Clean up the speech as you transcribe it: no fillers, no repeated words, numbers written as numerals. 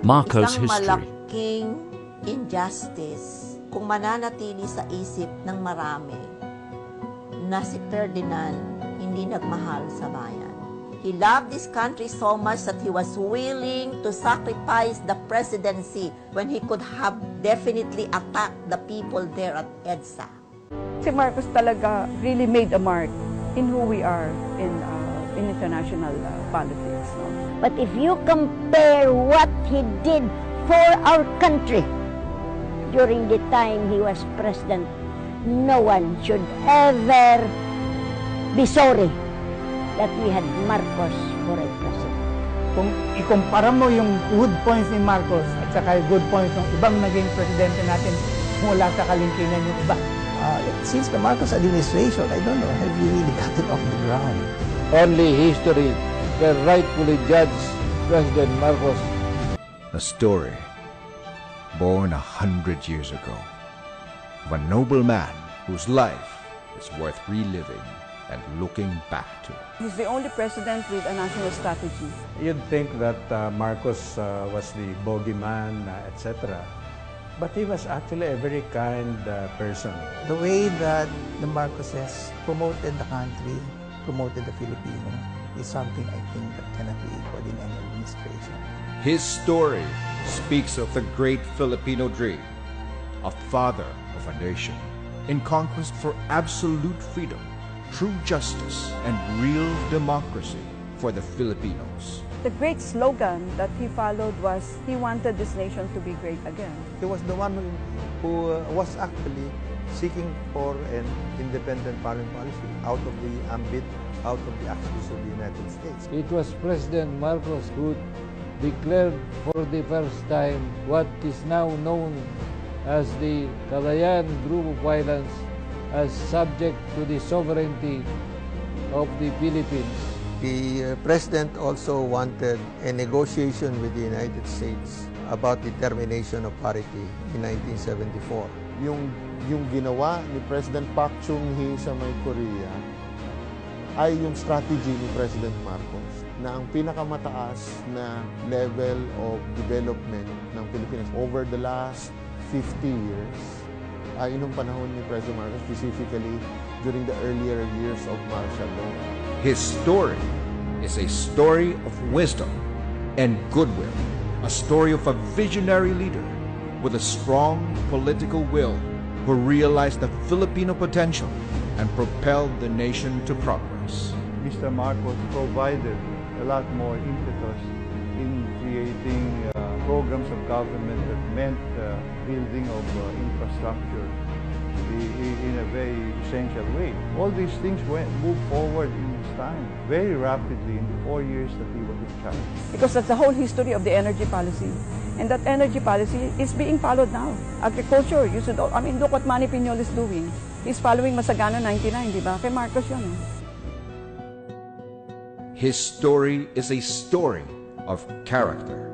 Marcos' Isang history. malaking injustice kung mananatili sa isip ng marami na si Ferdinand hindi nagmahal sa bayan. He loved this country so much that he was willing to sacrifice the presidency when he could have definitely attacked the people there at EDSA. Si Marcos talaga really made a mark in who we are in international politics. No? But if you compare what he did for our country during the time he was president, no one should ever be sorry that we had Marcos for a president. Kung ikumpara mo yung good points ni Marcos at saka yung good points ng ibang naging presidente natin mula sa kalingkingan yung iba. Since the Marcos administration, I don't know, have you really gotten off the ground? Only history can rightfully judge President Marcos. A story born 100 years ago of a noble man whose life is worth reliving and looking back to. He's the only president with a national strategy. You'd think that Marcos was the bogeyman, etc. But he was actually a very kind person. The way that the Marcoses promoted the country, promoted the Filipino, is something I think that cannot be equaled in any administration. His story speaks of the great Filipino dream, a father of a nation, in conquest for absolute freedom, true justice, and real democracy for the Filipinos. The great slogan that he followed was, he wanted this nation to be great again. He was the one who was actually seeking for an independent foreign policy out of the ambit, out of the axis of the United States. It was President Marcos who declared for the first time what is now known as the Calayan Group of Islands as subject to the sovereignty of the Philippines. The President also wanted a negotiation with the United States about the termination of parity in 1974. Yung ginawa ni President Park Chung-hee sa may Korea ay yung strategy ni President Marcos na ang pinakamataas na level of development ng Pilipinas over the last 50 years ay nung panahon ni President Marcos, specifically during the earlier years of martial law. His story is a story of wisdom and goodwill, a story of a visionary leader with a strong political will who realized the Filipino potential and propelled the nation to progress. Mr. Marcos provided a lot more impetus in creating programs of government that meant building of infrastructure in a very essential way. All these things moved forward in his time very rapidly in the 4 years that he was in charge. Because that's the whole history of the energy policy. And that energy policy is being followed now. Agriculture, you should, I mean, look what Manny Piñol is doing. He's following Masagana 99, di ba? Kay Marcos yun. His story is a story of character.